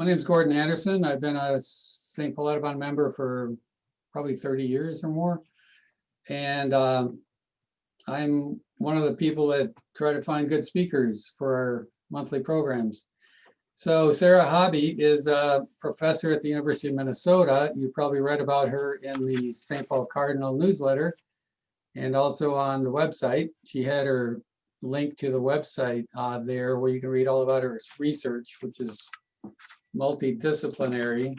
My name is Gordon Anderson. I've been a St. Paul Audubon member for probably 30 years or more. And I'm one of the people that try to find good speakers for our monthly programs. So Sarah Hobbie is a professor at the University of Minnesota. You probably read about her in the St. Paul Cardinal newsletter and also on the website. She had her link to the website there where you can read all about her research, which is multidisciplinary.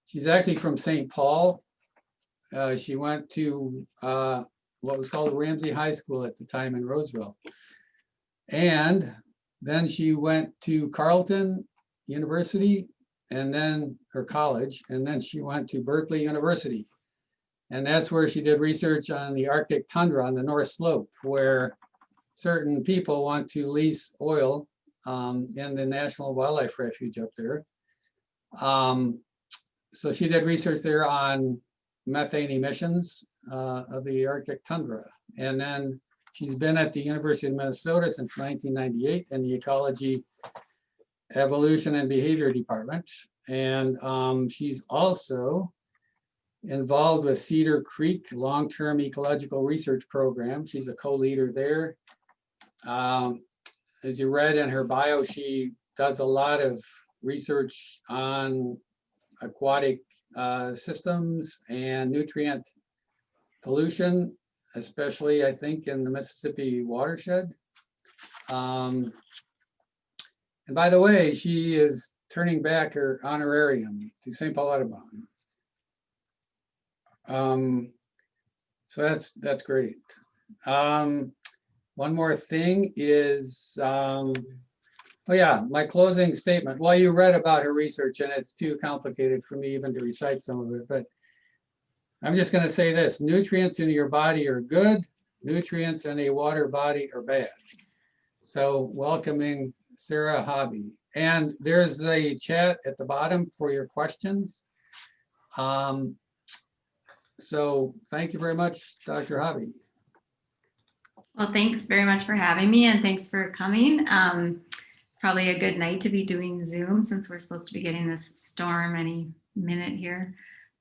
She's actually from St. Paul. She went to what was called Ramsey High School at the time in Roseville. And then she went to Carleton University and then her college, and then she went to Berkeley University. And that's where she did research on the Arctic tundra on the North Slope, where certain people want to lease oil in the National Wildlife Refuge up there. So she did research there on methane emissions of the Arctic tundra. And then she's been at the University of Minnesota since 1998 in the Ecology, Evolution, and Behavior Department. And she's also involved with Cedar Creek Long-Term Ecological Research Program. She's a co-leader there. As you read in her bio, she does a lot of research on aquatic systems and nutrient pollution, especially I think in the Mississippi watershed. And by the way, she is turning back her honorarium to St. Paul Audubon. So that's great. One more thing is, oh yeah, my closing statement. Well, you read about her research and it's too complicated for me even to recite some of it, but I'm just going to say this: nutrients in your body are good, nutrients in a water body are bad. So welcoming Sarah Hobbie. And there's the chat at the bottom for your questions. So thank you very much, Dr. Hobbie. Well, thanks very much for having me, and thanks for coming. It's probably a good night to be doing Zoom since we're supposed to be getting this storm any minute here.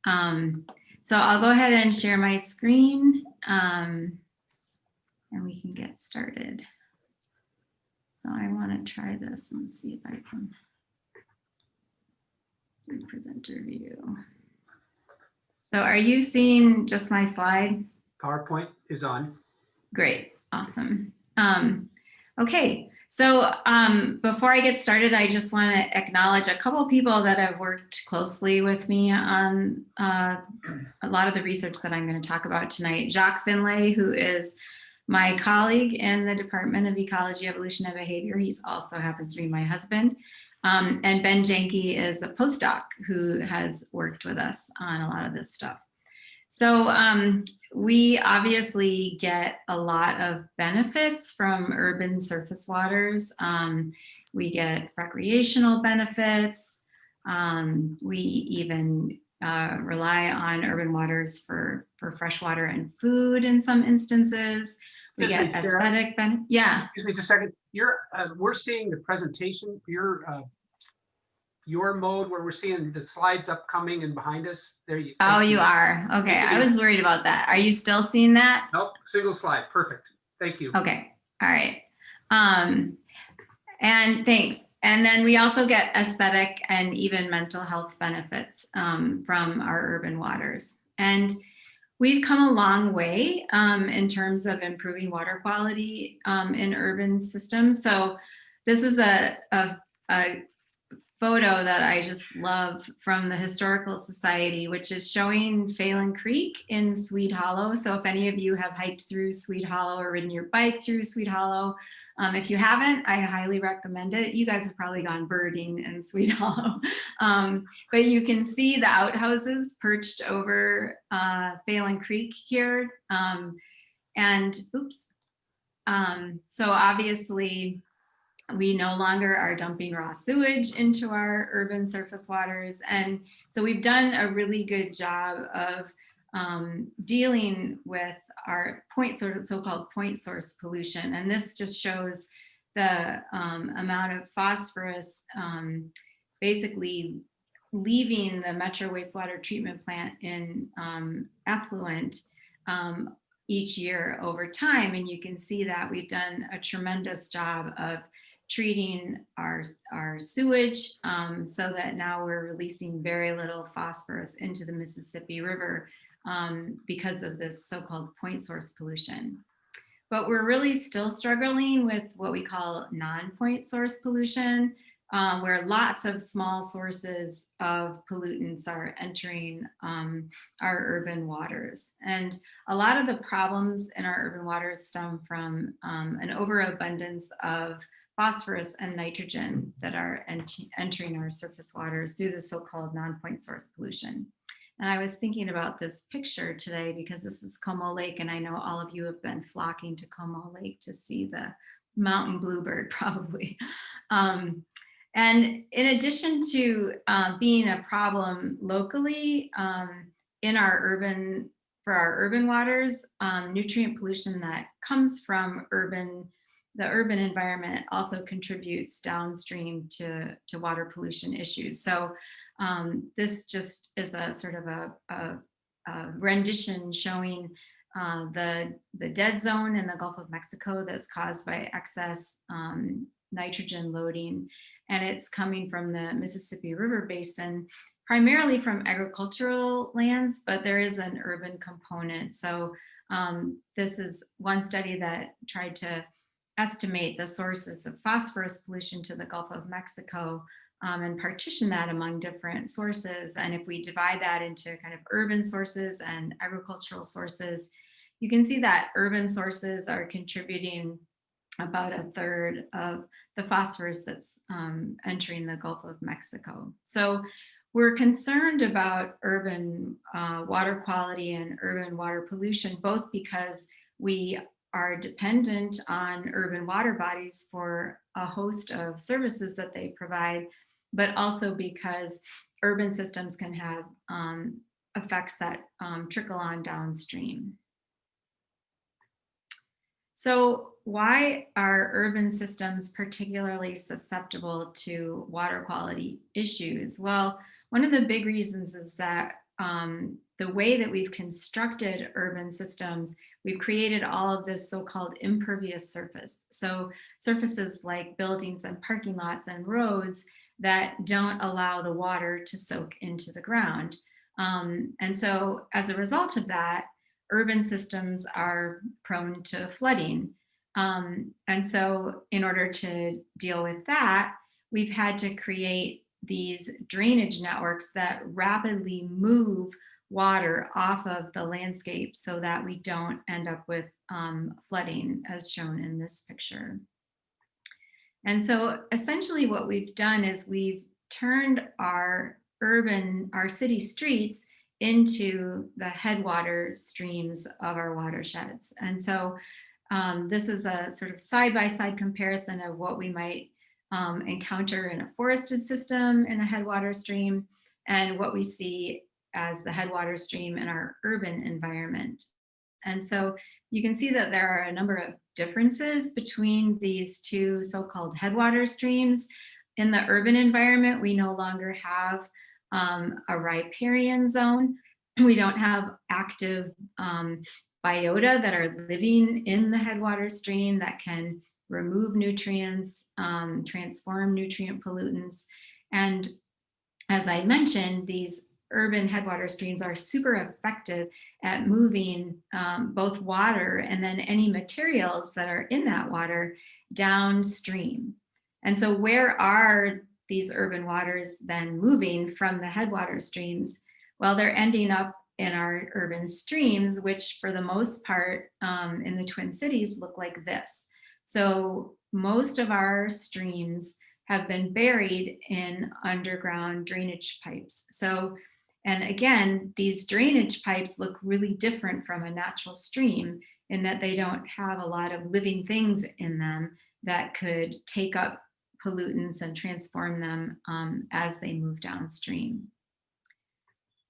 So I'll go ahead and share my screen and we can get started. So I want to try this and see if I can do presenter view. So are you seeing just my slide? PowerPoint is on. Great, awesome. Okay, so before I get started, I just want to acknowledge a couple of people that have worked closely with me on a lot of the research that I'm going to talk about tonight. Jacques Finlay, who is my colleague in the Department of Ecology, Evolution, and Behavior. He's also happens to be my husband. And Ben Janke is a postdoc who has worked with us on a lot of this stuff. So we obviously get a lot of benefits from urban surface waters. We get recreational benefits. We even rely on urban waters for fresh water and food in some instances. We get aesthetic benefits. Yeah. Excuse me just a second. We're seeing the presentation, your mode where we're seeing the slides upcoming and behind us. There you go. Oh, you are. Okay. I was worried about that. Are you still seeing that? Nope. Single slide. Perfect. Thank you. Okay. All right. And thanks. And then we also get aesthetic and even mental health benefits from our urban waters. And we've come a long way in terms of improving water quality in urban systems. So this is a photo that I just love from the Historical Society, which is showing Phelan Creek in Sweet Hollow. So if any of you have hiked through Sweet Hollow or ridden your bike through Sweet Hollow, if you haven't, I highly recommend it. You guys have probably gone birding in Sweet Hollow. But you can see the outhouses perched over Phelan Creek here. So obviously, we no longer are dumping raw sewage into our urban surface waters. And so we've done a really good job of dealing with our so-called point source pollution. And this just shows the amount of phosphorus basically leaving the metro wastewater treatment plant in effluent each year over time. And you can see that we've done a tremendous job of treating our sewage so that now we're releasing very little phosphorus into the Mississippi River because of this so-called point source pollution. But we're really still struggling with what we call non-point source pollution, where lots of small sources of pollutants are entering our urban waters. And a lot of the problems in our urban waters stem from an overabundance of phosphorus and nitrogen that are entering our surface waters through the so-called non-point source pollution. And I was thinking about this picture today because this is Como Lake, and I know all of you have been flocking to Como Lake to see the mountain bluebird probably. And in addition to being a problem locally in our urban waters, nutrient pollution that comes from the urban environment also contributes downstream to water pollution issues. So this just is a sort of a rendition showing the dead zone in the Gulf of Mexico that's caused by excess nitrogen loading. And it's coming from the Mississippi River Basin, primarily from agricultural lands, but there is an urban component. So this is one study that tried to estimate the sources of phosphorus pollution to the Gulf of Mexico and partition that among different sources. And if we divide that into kind of urban sources and agricultural sources, you can see that urban sources are contributing about a third of the phosphorus that's entering the Gulf of Mexico. So we're concerned about urban water quality and urban water pollution, both because we are dependent on urban water bodies for a host of services that they provide, but also because urban systems can have effects that trickle on downstream. So why are urban systems particularly susceptible to water quality issues? Well, one of the big reasons is that the way that we've constructed urban systems, we've created all of this so-called impervious surface. So surfaces like buildings and parking lots and roads that don't allow the water to soak into the ground. And so as a result of that, urban systems are prone to flooding. And so in order to deal with that, we've had to create these drainage networks that rapidly move water off of the landscape so that we don't end up with flooding as shown in this picture. And so essentially what we've done is we've turned our city streets into the headwater streams of our watersheds. And so this is a sort of side-by-side comparison of what we might encounter in a forested system in a headwater stream and what we see as the headwater stream in our urban environment. And so you can see that there are a number of differences between these two so-called headwater streams. In the urban environment, we no longer have a riparian zone. We don't have active biota that are living in the headwater stream that can remove nutrients, transform nutrient pollutants. And as I mentioned, these urban headwater streams are super effective at moving both water and then any materials that are in that water downstream. And so where are these urban waters then moving from the headwater streams? Well, they're ending up in our urban streams, which for the most part in the Twin Cities look like this. So most of our streams have been buried in underground drainage pipes. So, and again, these drainage pipes look really different from a natural stream in that they don't have a lot of living things in them that could take up pollutants and transform them as they move downstream.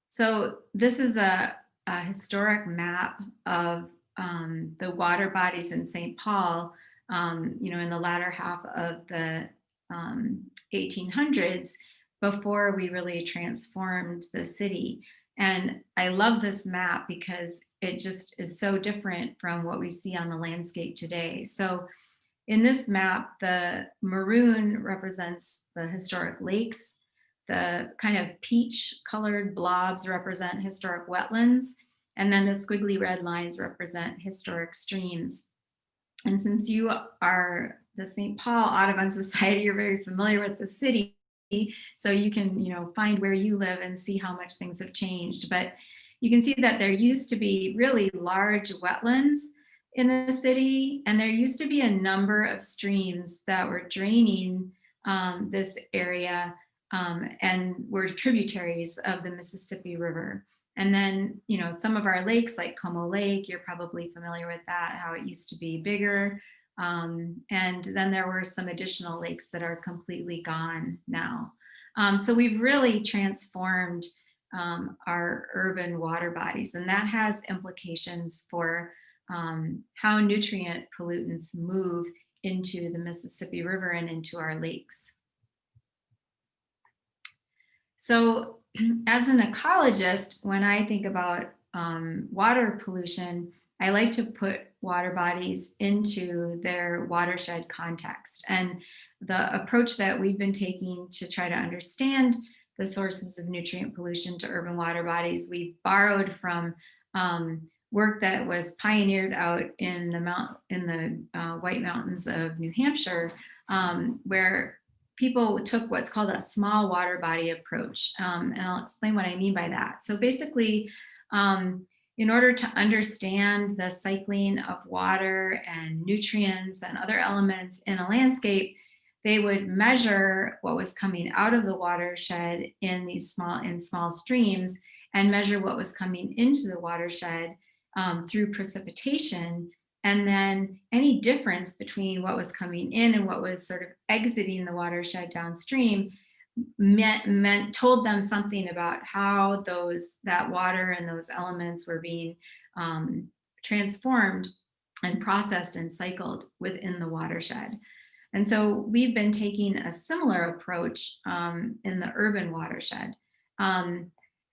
So this is a historic map of the water bodies in St. Paul, in the latter half of the 1800s, before we really transformed the city. And I love this map because it just is so different from what we see on the landscape today. So in this map, the maroon represents the historic lakes. The kind of peach colored blobs represent historic wetlands. And then the squiggly red lines represent historic streams. And since you are the St. Paul Audubon Society, you're very familiar with the city. So you can, find where you live and see how much things have changed. But you can see that there used to be really large wetlands in the city, and there used to be a number of streams that were draining this area and were tributaries of the Mississippi River. And then, some of our lakes like Como Lake, you're probably familiar with that, how it used to be bigger. And then there were some additional lakes that are completely gone now. So we've really transformed our urban water bodies, and that has implications for how nutrient pollutants move into the Mississippi River and into our lakes. So as an ecologist, when I think about water pollution, I like to put water bodies into their watershed context. And the approach that we've been taking to try to understand the sources of nutrient pollution to urban water bodies, we've borrowed from work that was pioneered out in the White Mountains of New Hampshire, where people took what's called a small water body approach. And I'll explain what I mean by that. So basically, in order to understand the cycling of water and nutrients and other elements in a landscape, they would measure what was coming out of the watershed in small streams, and measure what was coming into the watershed through precipitation. And then any difference between what was coming in and what was sort of exiting the watershed downstream told them something about how that water and those elements were being transformed and processed and cycled within the watershed. And so we've been taking a similar approach in the urban watershed.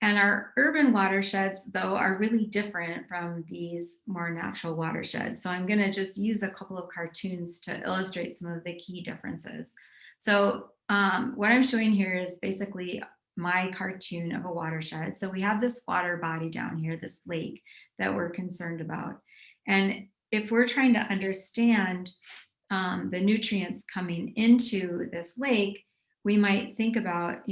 And our urban watersheds, though, are really different from these more natural watersheds. So I'm going to just use a couple of cartoons to illustrate some of the key differences. So what I'm showing here is basically my cartoon of a watershed. So we have this water body down here, this lake that we're concerned about. And if we're trying to understand the nutrients coming into this lake, we might think about,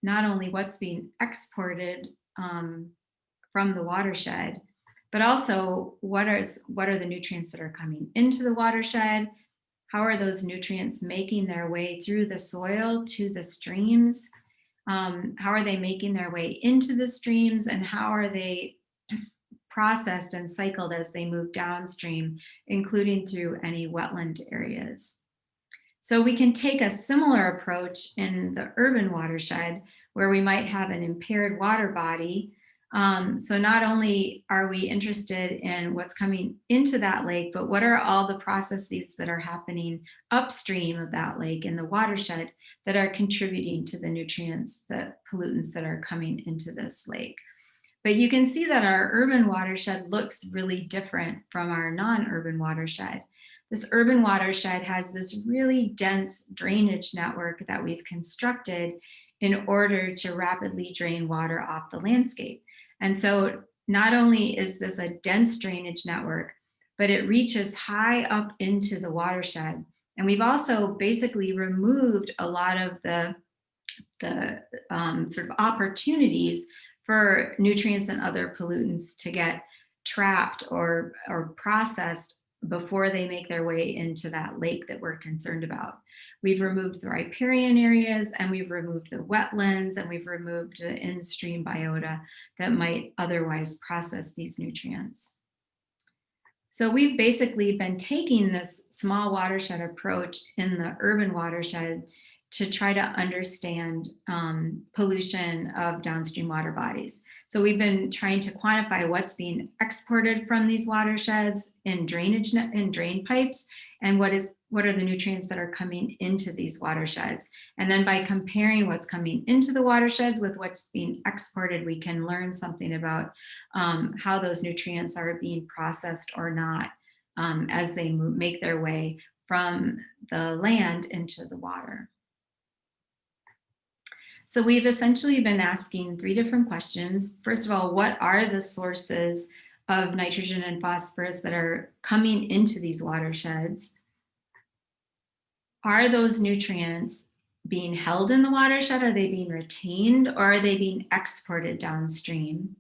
not only what's being exported from the watershed, but also what are the nutrients that are coming into the watershed? How are those nutrients making their way through the soil to the streams? How are they making their way into the streams, and how are they processed and cycled as they move downstream, including through any wetland areas? So we can take a similar approach in the urban watershed, where we might have an impaired water body. So not only are we interested in what's coming into that lake, but what are all the processes that are happening upstream of that lake in the watershed that are contributing to the nutrients, the pollutants that are coming into this lake. But you can see that our urban watershed looks really different from our non-urban watershed. This urban watershed has this really dense drainage network that we've constructed in order to rapidly drain water off the landscape. And so not only is this a dense drainage network, but it reaches high up into the watershed. And we've also basically removed a lot of the sort of opportunities for nutrients and other pollutants to get trapped or processed before they make their way into that lake that we're concerned about. We've removed the riparian areas, and we've removed the wetlands, and we've removed the in-stream biota that might otherwise process these nutrients. So we've basically been taking this small watershed approach in the urban watershed to try to understand pollution of downstream water bodies. So we've been trying to quantify what's being exported from these watersheds in drain pipes, and what what are the nutrients that are coming into these watersheds. And then by comparing what's coming into the watersheds with what's being exported, we can learn something about how those nutrients are being processed or not as they make their way from the land into the water. So we've essentially been asking 3 different questions. First of all, what are the sources of nitrogen and phosphorus that are coming into these watersheds? Are those nutrients being held in the watershed? Are they being retained, or are they being exported downstream?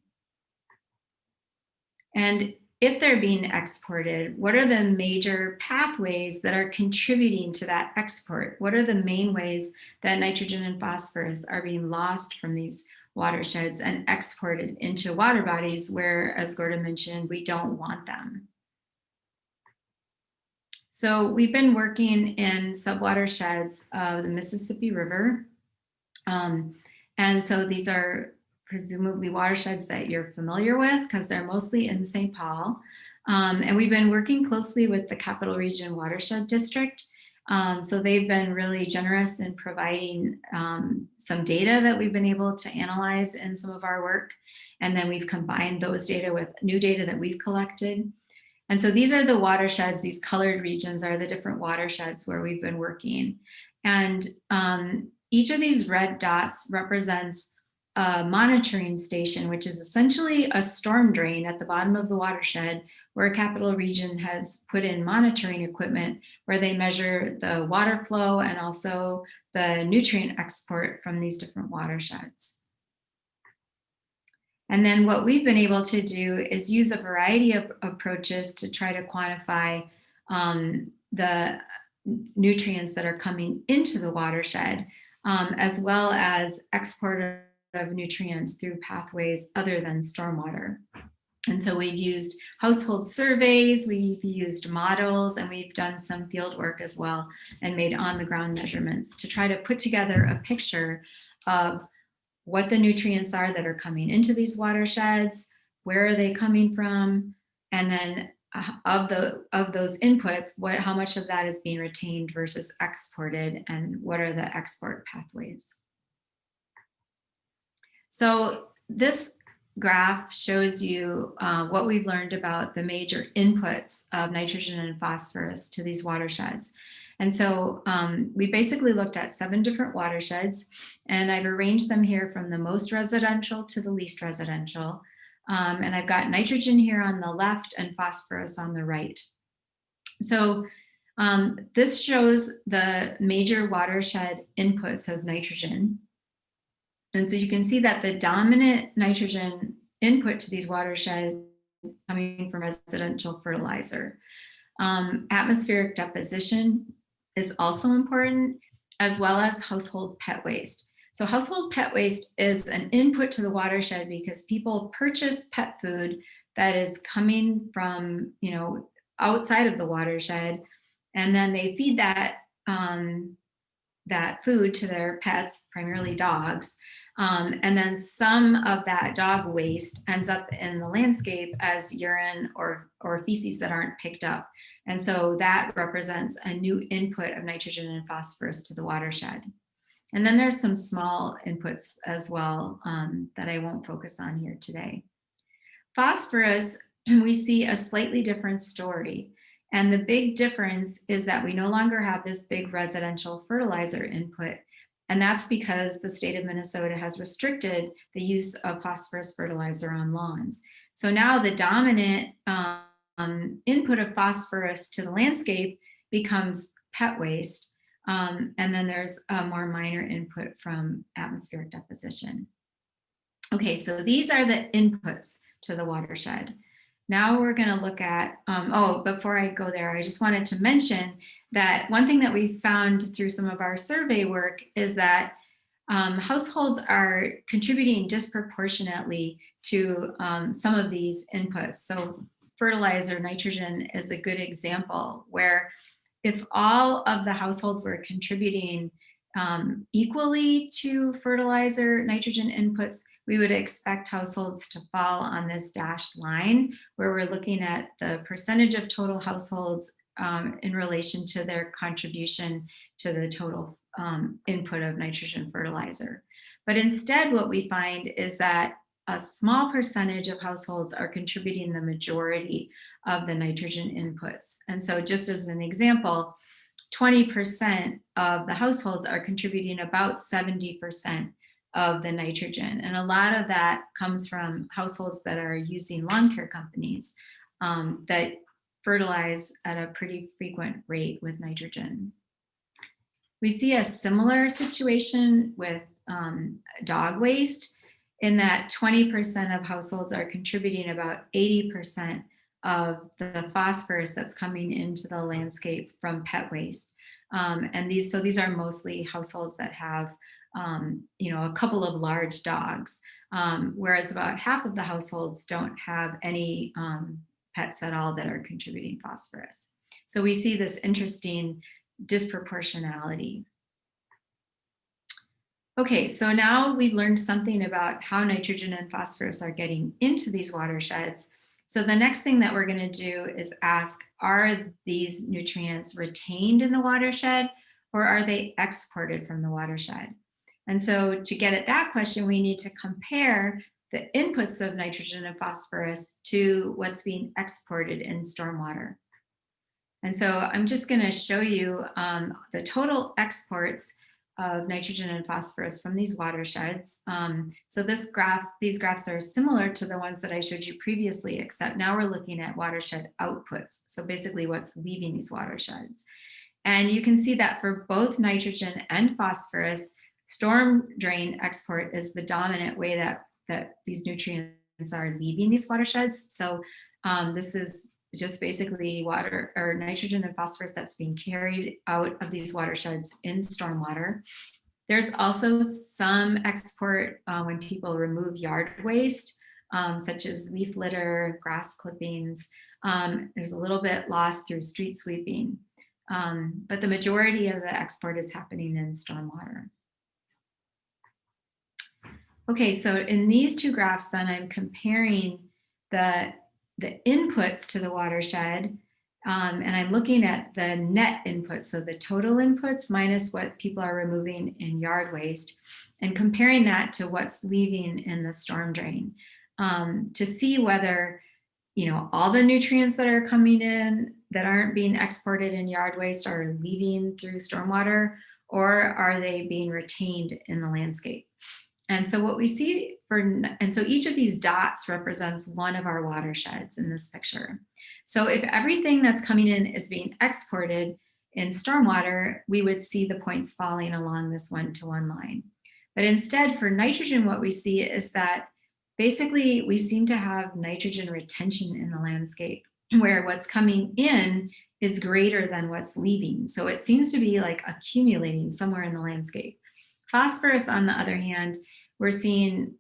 And if they're being exported, what are the major pathways that are contributing to that export? What are the main ways that nitrogen and phosphorus are being lost from these watersheds and exported into water bodies where, as Gordon mentioned, we don't want them? So we've been working in subwatersheds of the Mississippi River. And so these are presumably watersheds that you're familiar with because they're mostly in St. Paul. And we've been working closely with the Capital Region Watershed District. So they've been really generous in providing some data that we've been able to analyze in some of our work. And then we've combined those data with new data that we've collected. And so these are the watersheds, these colored regions are the different watersheds where we've been working. And each of these red dots represents a monitoring station, which is essentially a storm drain at the bottom of the watershed where Capital Region has put in monitoring equipment where they measure the water flow and also the nutrient export from these different watersheds. And then what we've been able to do is use a variety of approaches to try to quantify the nutrients that are coming into the watershed, as well as export of nutrients through pathways other than stormwater. And so we've used household surveys, we've used models, and we've done some field work as well and made on-the-ground measurements to try to put together a picture of what the nutrients are that are coming into these watersheds, where are they coming from, and then of those inputs, how much of that is being retained versus exported, and what are the export pathways. So this graph shows you what we've learned about the major inputs of nitrogen and phosphorus to these watersheds. And so we basically looked at 7 different watersheds, and I've arranged them here from the most residential to the least residential. And I've got nitrogen here on the left and phosphorus on the right. So this shows the major watershed inputs of nitrogen. And so you can see that the dominant nitrogen input to these watersheds is coming from residential fertilizer. Atmospheric deposition is also important, as well as household pet waste. So household pet waste is an input to the watershed because people purchase pet food that is coming from, outside of the watershed, and then they feed that food to their pets, primarily dogs. And then some of that dog waste ends up in the landscape as urine or feces that aren't picked up. And so that represents a new input of nitrogen and phosphorus to the watershed. And then there's some small inputs as well that I won't focus on here today. Phosphorus, we see a slightly different story. And the big difference is that we no longer have this big residential fertilizer input. And that's because the state of Minnesota has restricted the use of phosphorus fertilizer on lawns. So now the dominant input of phosphorus to the landscape becomes pet waste. And then there's a more minor input from atmospheric deposition. Okay, so these are the inputs to the watershed. Now we're going to look at, before I go there, I just wanted to mention that one thing that we found through some of our survey work is that households are contributing disproportionately to some of these inputs. So fertilizer, nitrogen is a good example where if all of the households were contributing equally to fertilizer, nitrogen inputs, we would expect households to fall on this dashed line where we're looking at the percentage of total households in relation to their contribution to the total input of nitrogen fertilizer. But instead, what we find is that a small percentage of households are contributing the majority of the nitrogen inputs. And so just as an example, 20% of the households are contributing about 70% of the nitrogen. And a lot of that comes from households that are using lawn care companies that fertilize at a pretty frequent rate with nitrogen. We see a similar situation with dog waste, in that 20% of households are contributing about 80% of the phosphorus that's coming into the landscape from pet waste. And these are mostly households that have a couple of large dogs, whereas about half of the households don't have any pets at all that are contributing phosphorus. So we see this interesting disproportionality. Okay, so now we've learned something about how nitrogen and phosphorus are getting into these watersheds. So the next thing that we're going to do is ask, are these nutrients retained in the watershed, or are they exported from the watershed? And so to get at that question, we need to compare the inputs of nitrogen and phosphorus to what's being exported in stormwater. And so I'm just going to show you the total exports of nitrogen and phosphorus from these watersheds. So these graphs are similar to the ones that I showed you previously, except now we're looking at watershed outputs. So basically what's leaving these watersheds. And you can see that for both nitrogen and phosphorus, storm drain export is the dominant way that these nutrients are leaving these watersheds. So this is just basically water or nitrogen and phosphorus that's being carried out of these watersheds in stormwater. There's also some export when people remove yard waste, such as leaf litter, grass clippings. There's a little bit lost through street sweeping, but the majority of the export is happening in stormwater. Okay, so in these two graphs, then I'm comparing the inputs to the watershed, and I'm looking at the net inputs, so the total inputs minus what people are removing in yard waste, and comparing that to what's leaving in the storm drain, to see whether all the nutrients that are coming in that aren't being exported in yard waste are leaving through stormwater, or are they being retained in the landscape. And so what we see and so each of these dots represents one of our watersheds in this picture. So if everything that's coming in is being exported in stormwater, we would see the points falling along this one-to-one line. But instead for nitrogen, what we see is that basically we seem to have nitrogen retention in the landscape, where what's coming in is greater than what's leaving. So it seems to be like accumulating somewhere in the landscape. Phosphorus, on the other hand, we're seeing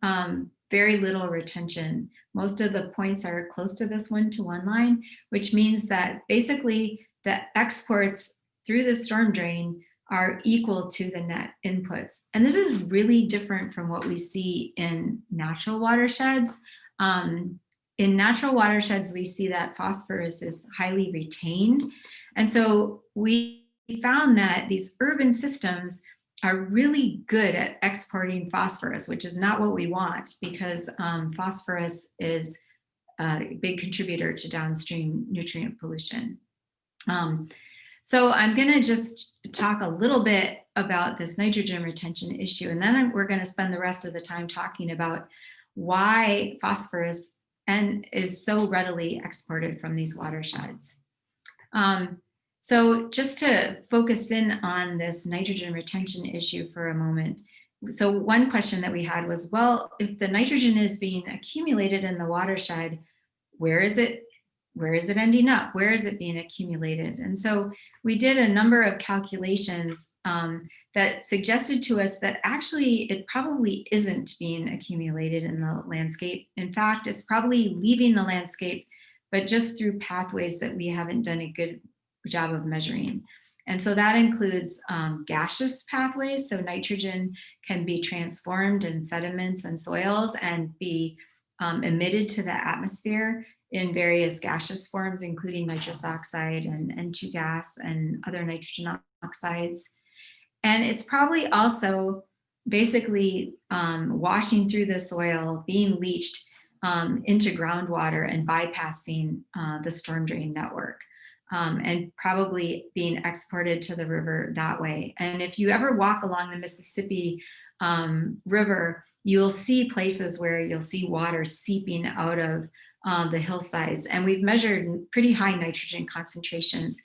very little retention. Most of the points are close to this one-to-one line, which means that basically the exports through the storm drain are equal to the net inputs. And this is really different from what we see in natural watersheds. In natural watersheds, we see that phosphorus is highly retained. And so we found that these urban systems are really good at exporting phosphorus, which is not what we want, because phosphorus is a big contributor to downstream nutrient pollution. So I'm going to just talk a little bit about this nitrogen retention issue, and then we're going to spend the rest of the time talking about why phosphorus is so readily exported from these watersheds. So just to focus in on this nitrogen retention issue for a moment. So one question that we had was, well, if the nitrogen is being accumulated in the watershed, where is it ending up? Where is it being accumulated? And so we did a number of calculations that suggested to us that actually it probably isn't being accumulated in the landscape. In fact, it's probably leaving the landscape, but just through pathways that we haven't done a good job of measuring. And so that includes gaseous pathways. So nitrogen can be transformed in sediments and soils and be emitted to the atmosphere. in various gaseous forms, including nitrous oxide and N2 gas and other nitrogen oxides. And it's probably also basically washing through the soil, being leached into groundwater and bypassing the storm drain network, and probably being exported to the river that way. And if you ever walk along the Mississippi River, you'll see places where you'll see water seeping out of the hillsides. And we've measured pretty high nitrogen concentrations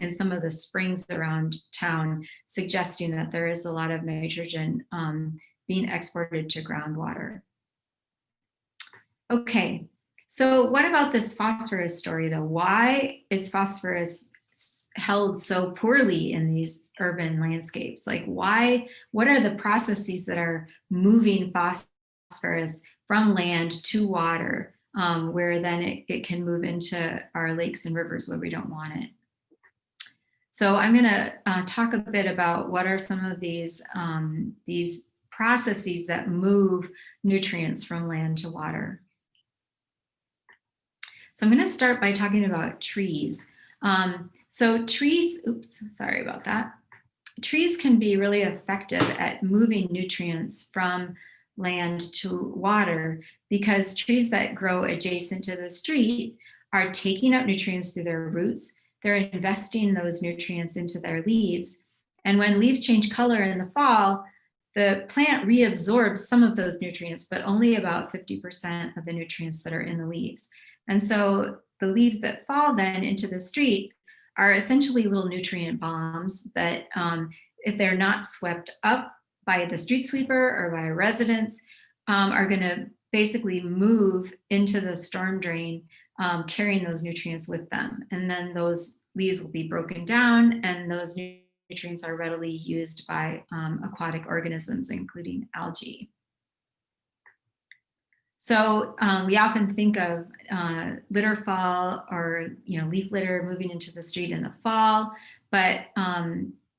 in some of the springs around town, suggesting that there is a lot of nitrogen being exported to groundwater. Okay, so what about this phosphorus story though? Why is phosphorus held so poorly in these urban landscapes? Like what are the processes that are moving phosphorus from land to water, where then it can move into our lakes and rivers where we don't want it? So I'm gonna talk a bit about what are some of these processes that move nutrients from land to water. So I'm going to start by talking about trees. So trees, oops, sorry about that. Trees can be really effective at moving nutrients from land to water because trees that grow adjacent to the street are taking up nutrients through their roots. They're investing those nutrients into their leaves. And when leaves change color in the fall, the plant reabsorbs some of those nutrients, but only about 50% of the nutrients that are in the leaves. And so the leaves that fall then into the street are essentially little nutrient bombs that if they're not swept up by the street sweeper or by residents, are going to basically move into the storm drain, carrying those nutrients with them. And then those leaves will be broken down and those nutrients are readily used by aquatic organisms, including algae. So we often think of litter fall or leaf litter moving into the street in the fall, but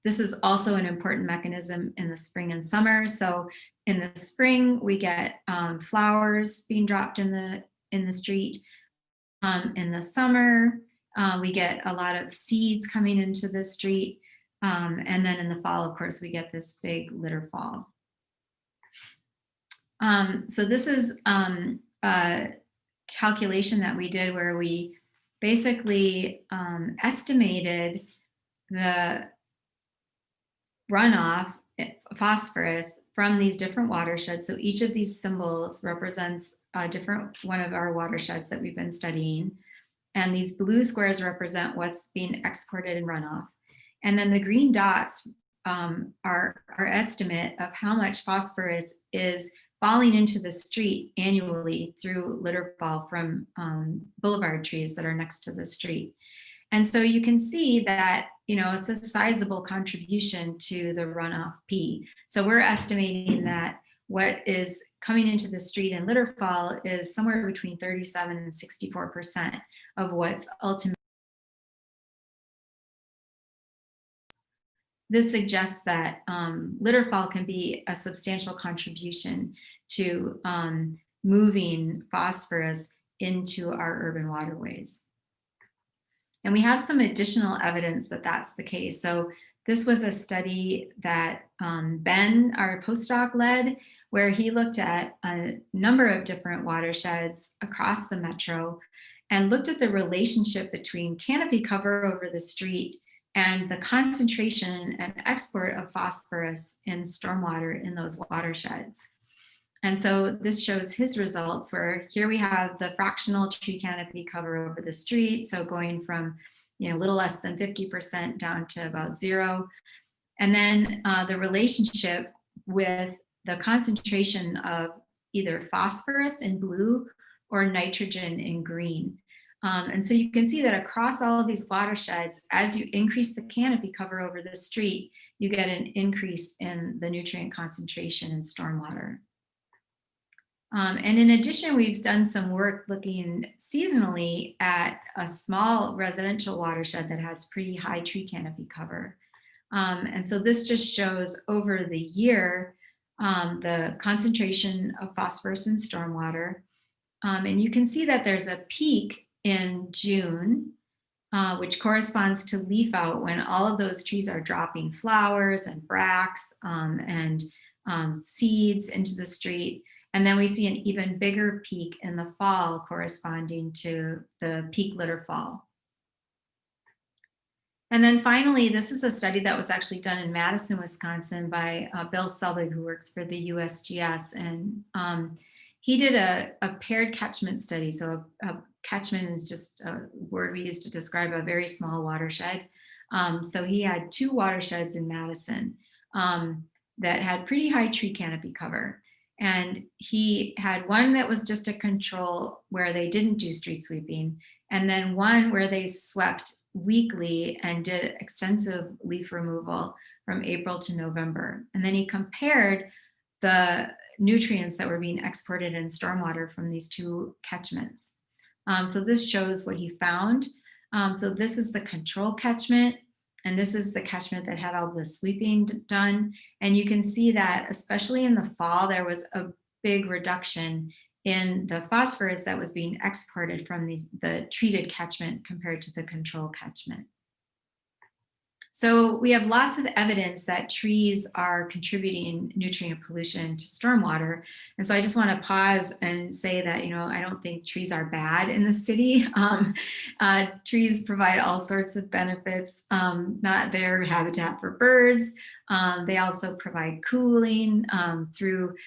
this is also an important mechanism in the spring and summer. So in the spring, we get flowers being dropped in the street. In the summer, we get a lot of seeds coming into the street. And then in the fall, of course, we get this big litter fall. So this is a calculation that we did where we basically estimated the runoff phosphorus from these different watersheds. So each of these symbols represents a different one of our watersheds that we've been studying. And these blue squares represent what's being exported in runoff. And then the green dots are our estimate of how much phosphorus is falling into the street annually through litter fall from boulevard trees that are next to the street. And so you can see that, it's a sizable contribution to the runoff P. So we're estimating that what is coming into the street in litter fall is somewhere between 37 and 64% of what's ultimately. This suggests that litter fall can be a substantial contribution to moving phosphorus into our urban waterways. And we have some additional evidence that that's the case. So this was a study that Ben, our postdoc, led, where he looked at a number of different watersheds across the metro and looked at the relationship between canopy cover over the street and the concentration and export of phosphorus in stormwater in those watersheds. And so this shows his results, where here we have the fractional tree canopy cover over the street. So going from a little less than 50% down to about 0. And then the relationship with the concentration of either phosphorus in blue or nitrogen in green. And so you can see that across all of these watersheds, as you increase the canopy cover over the street, you get an increase in the nutrient concentration in stormwater. And in addition, we've done some work looking seasonally at a small residential watershed that has pretty high tree canopy cover. And so this just shows over the year the concentration of phosphorus in stormwater. And you can see that there's a peak in June, which corresponds to leaf out, when all of those trees are dropping flowers and bracts and seeds into the street. And then we see an even bigger peak in the fall, corresponding to the peak litter fall. And then finally, this is a study that was actually done in Madison, Wisconsin by Bill Selvig, who works for the USGS. And he did a paired catchment study. So a catchment is just a word we use to describe a very small watershed. So he had 2 watersheds in Madison that had pretty high tree canopy cover. And he had one that was just a control where they didn't do street sweeping, and then one where they swept weekly and did extensive leaf removal from April to November. And then he compared the nutrients that were being exported in stormwater from these 2 catchments. So this shows what he found. So this is the control catchment, and this is the catchment that had all the sweeping done. And you can see that, especially in the fall, there was a big reduction in the phosphorus that was being exported from the treated catchment compared to the control catchment. So we have lots of evidence that trees are contributing nutrient pollution to stormwater. And so I just want to pause and say that, I don't think trees are bad in the city. Trees provide all sorts of benefits, not their habitat for birds. They also provide cooling through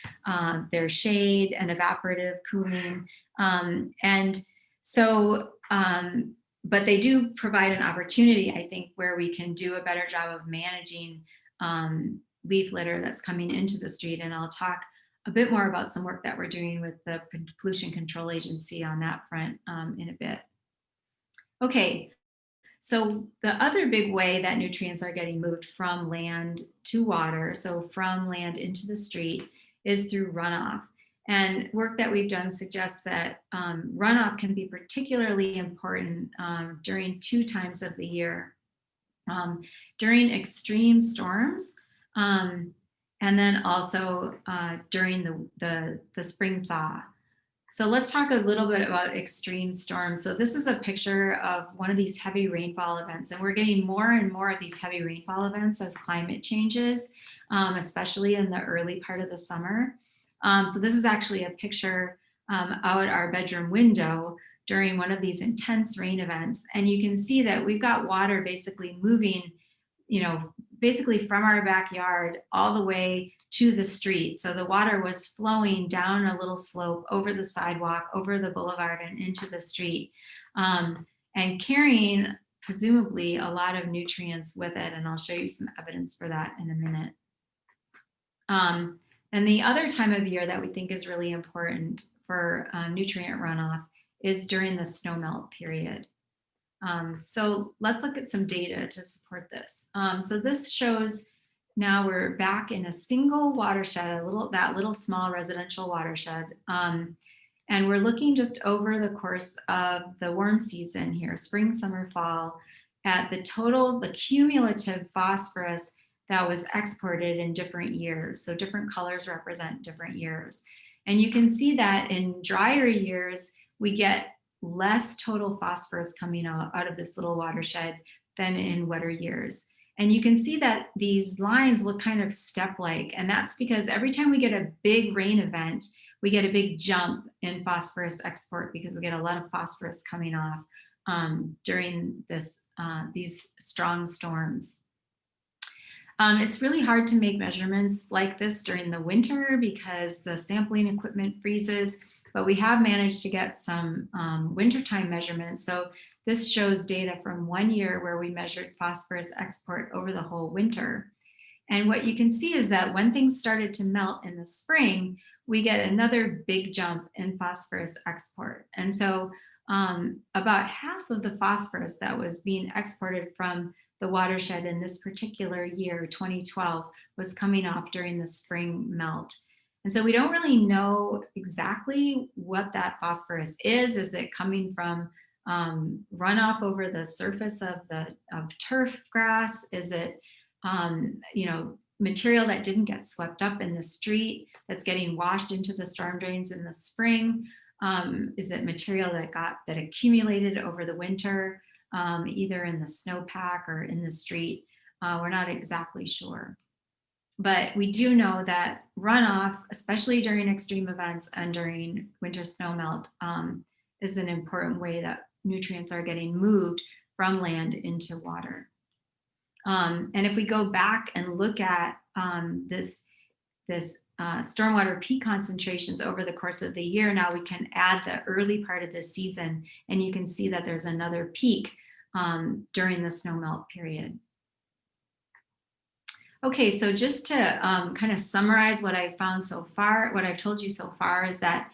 their shade and evaporative cooling. But they do provide an opportunity, I think, where we can do a better job of managing leaf litter that's coming into the street. And I'll talk a bit more about some work that we're doing with the Pollution Control Agency on that front in a bit. Okay, so the other big way that nutrients are getting moved from land to water, so from land into the street, is through runoff. And work that we've done suggests that runoff can be particularly important during 2 times of the year. During extreme storms, and then also during the spring thaw. So let's talk a little bit about extreme storms. So this is a picture of one of these heavy rainfall events, and we're getting more and more of these heavy rainfall events as climate changes, especially in the early part of the summer. So this is actually a picture out our bedroom window during one of these intense rain events. And you can see that we've got water basically moving, basically from our backyard all the way to the street. So the water was flowing down a little slope over the sidewalk, over the boulevard, and into the street, and carrying presumably a lot of nutrients with it. And I'll show you some evidence for that in a minute. And the other time of year that we think is really important for nutrient runoff is during the snowmelt period. So let's look at some data to support this. So this shows now we're back in a single watershed, that little small residential watershed. And we're looking just over the course of the warm season here, spring, summer, fall, at the cumulative phosphorus that was exported in different years. So different colors represent different years. And you can see that in drier years, we get less total phosphorus coming out of this little watershed than in wetter years. And you can see that these lines look kind of step-like, and that's because every time we get a big rain event, we get a big jump in phosphorus export because we get a lot of phosphorus coming off during these strong storms. It's really hard to make measurements like this during the winter because the sampling equipment freezes, but we have managed to get some wintertime measurements. So this shows data from 1 year where we measured phosphorus export over the whole winter. And what you can see is that when things started to melt in the spring, we get another big jump in phosphorus export. And so about half of the phosphorus that was being exported from the watershed in this particular year, 2012, was coming off during the spring melt. And so we don't really know exactly what that phosphorus is. Is it coming from runoff over the surface of turf grass? Is it material that didn't get swept up in the street that's getting washed into the storm drains in the spring? Is it material that accumulated over the winter, either in the snowpack or in the street? We're not exactly sure. But we do know that runoff, especially during extreme events and during winter snowmelt, is an important way that nutrients are getting moved from land into water. And if we go back and look at this stormwater peak concentrations over the course of the year, now we can add the early part of the season, and you can see that there's another peak during the snowmelt period. Okay, so just to kind of summarize what I've found so far, what I've told you so far is that,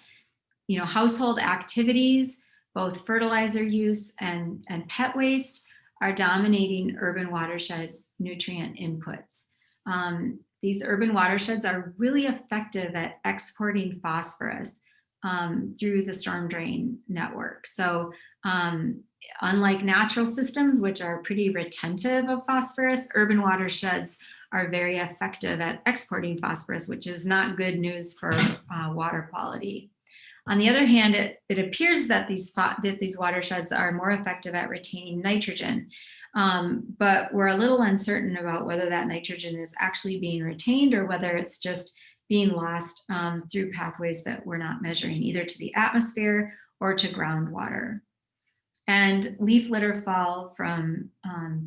you know, household activities, both fertilizer use and pet waste, are dominating urban watershed nutrient inputs. These urban watersheds are really effective at exporting phosphorus through the storm drain network. So unlike natural systems, which are pretty retentive of phosphorus, urban watersheds are very effective at exporting phosphorus, which is not good news for water quality. On the other hand, it appears that these watersheds are more effective at retaining nitrogen, but we're a little uncertain about whether that nitrogen is actually being retained or whether it's just being lost through pathways that we're not measuring, either to the atmosphere or to groundwater. And leaf litter fall from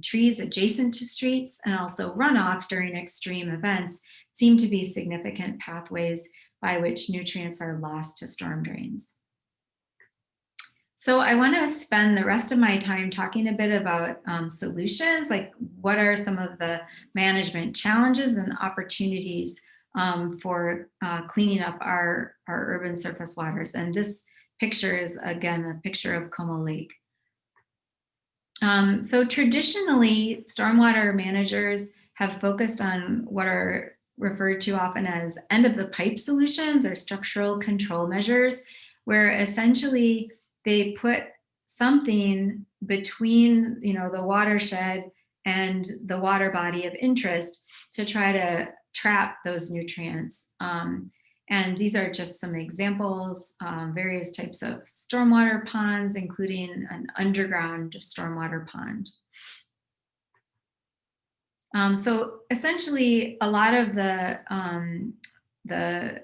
trees adjacent to streets and also runoff during extreme events seem to be significant pathways by which nutrients are lost to storm drains. So I want to spend the rest of my time talking a bit about solutions, like what are some of the management challenges and opportunities for cleaning up our urban surface waters. And this picture is, again, a picture of Como Lake. So traditionally, stormwater managers have focused on what are referred to often as end of the pipe solutions or structural control measures, where essentially they put something between, you know, the watershed and the water body of interest to try to trap those nutrients. And these are just some examples, various types of stormwater ponds, including an underground stormwater pond. So essentially, a lot of the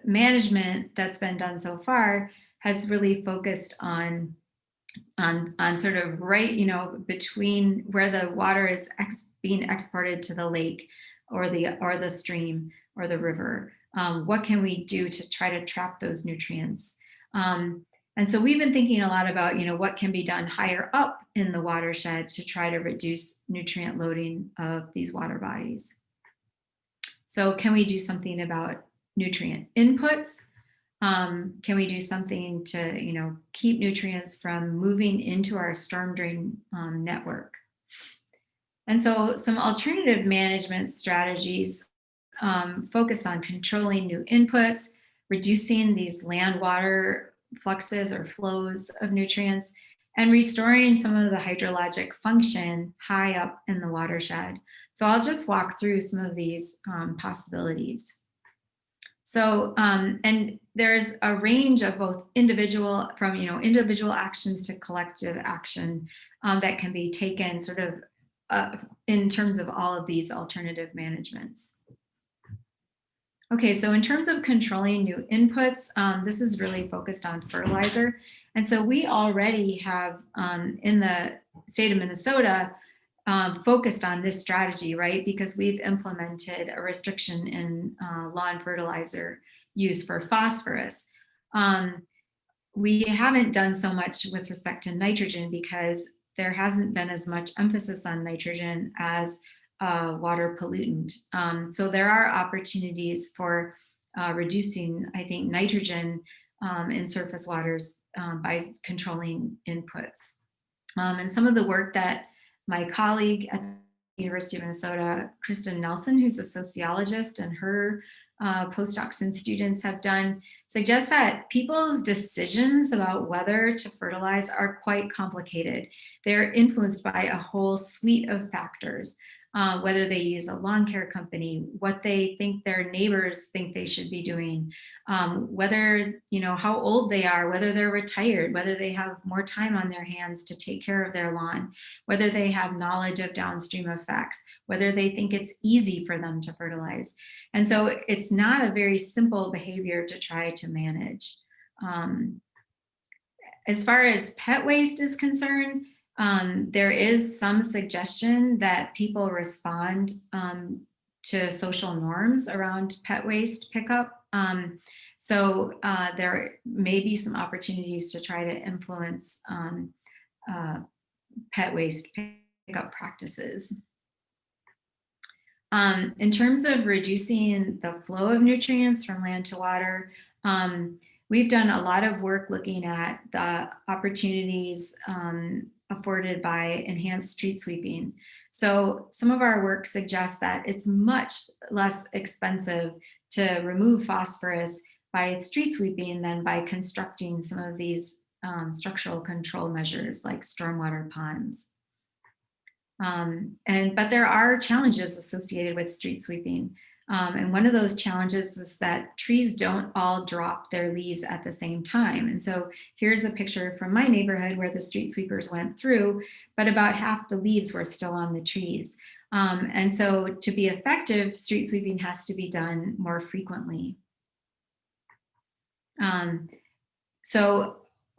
management that's been done so far has really focused on sort of right, you know, between where the water is being exported to the lake or the stream or the river. What can we do to try to trap those nutrients? And so we've been thinking a lot about, you know, what can be done higher up in the watershed to try to reduce nutrient loading of these water bodies. So can we do something about nutrient inputs? Can we do something to, you know, keep nutrients from moving into our storm drain network? And so some alternative management strategies focus on controlling new inputs, reducing these land water fluxes or flows of nutrients, and restoring some of the hydrologic function high up in the watershed. So I'll just walk through some of these possibilities. So, and there's a range of both individual actions to collective action that can be taken sort of in terms of all of these alternative managements. Okay, so in terms of controlling new inputs, this is really focused on fertilizer. And so we already have in the state of Minnesota focused on this strategy, right? Because we've implemented a restriction in lawn fertilizer use for phosphorus. We haven't done so much with respect to nitrogen because there hasn't been as much emphasis on nitrogen as water pollutant. So there are opportunities for reducing, I think, nitrogen in surface waters by controlling inputs. And some of the work that my colleague at the University of Minnesota, Kristen Nelson, who's a sociologist, and her postdocs and students have done suggests that people's decisions about whether to fertilize are quite complicated. They're influenced by a whole suite of factors. whether they use a lawn care company, what they think their neighbors think they should be doing, whether, how old they are, whether they're retired, whether they have more time on their hands to take care of their lawn, whether they have knowledge of downstream effects, whether they think it's easy for them to fertilize. And so it's not a very simple behavior to try to manage. As far as pet waste is concerned, there is some suggestion that people respond to social norms around pet waste pickup. So there may be some opportunities to try to influence pet waste pickup practices. In terms of reducing the flow of nutrients from land to water, we've done a lot of work looking at the opportunities afforded by enhanced street sweeping. So some of our work suggests that it's much less expensive to remove phosphorus by street sweeping than by constructing some of these structural control measures like stormwater ponds. But there are challenges associated with street sweeping. And one of those challenges is that trees don't all drop their leaves at the same time. And so here's a picture from my neighborhood where the street sweepers went through, but about half the leaves were still on the trees. And so to be effective, street sweeping has to be done more frequently.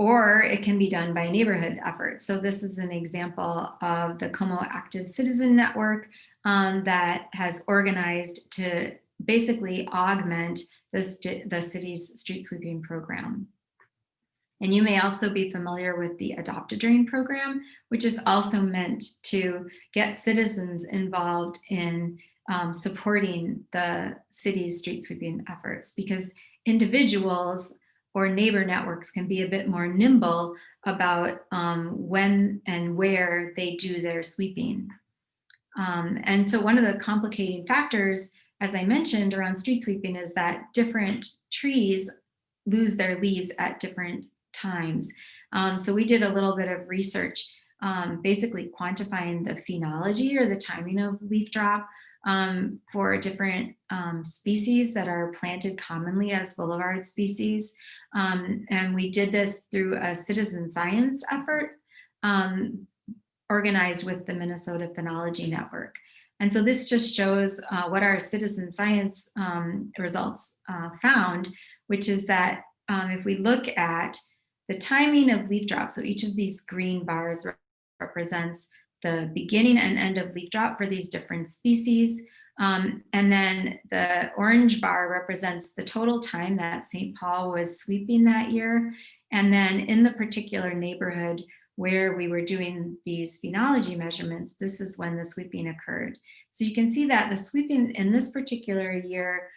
Or it can be done by neighborhood efforts. So this is an example of the Como Active Citizen Network that has organized to basically augment the city's street sweeping program. And you may also be familiar with the Adopt a Drain program, which is also meant to get citizens involved in supporting the city's street sweeping efforts, because individuals or neighbor networks can be a bit more nimble about when and where they do their sweeping. And so one of the complicating factors, as I mentioned, around street sweeping is that different trees lose their leaves at different times. So we did a little bit of research, basically quantifying the phenology or the timing of leaf drop for different species that are planted commonly as boulevard species. And we did this through a citizen science effort organized with the Minnesota Phenology Network. And so this just shows what our citizen science results found, which is that if we look at the timing of leaf drop, so each of these green bars represents the beginning and end of leaf drop for these different species. And then the orange bar represents the total time that St. Paul was sweeping that year. And then in the particular neighborhood where we were doing these phenology measurements, this is when the sweeping occurred. So you can see that the sweeping in this particular year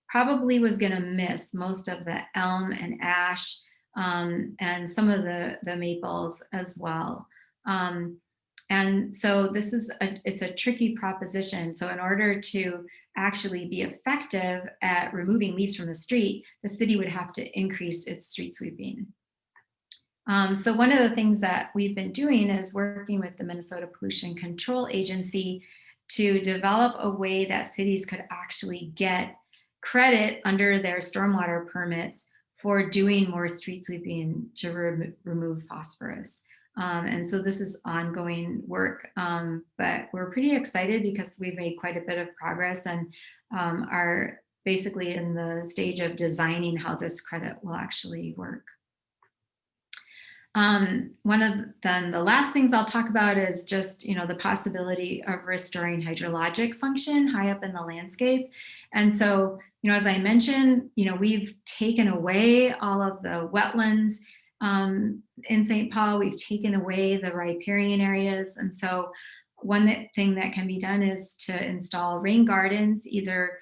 probably was going to miss most of the elm and ash and some of the maples as well. And so this is it's a tricky proposition. So in order to actually be effective at removing leaves from the street, the city would have to increase its street sweeping. So one of the things that we've been doing is working with the Minnesota Pollution Control Agency to develop a way that cities could actually get credit under their stormwater permits for doing more street sweeping to remove phosphorus. And so this is ongoing work, but we're pretty excited because we've made quite a bit of progress and are basically in the stage of designing how this credit will actually work. Then the last things I'll talk about is just, the possibility of restoring hydrologic function high up in the landscape. And so, as I mentioned, we've taken away all of the wetlands in St. Paul. We've taken away the riparian areas. And so one thing that can be done is to install rain gardens, either,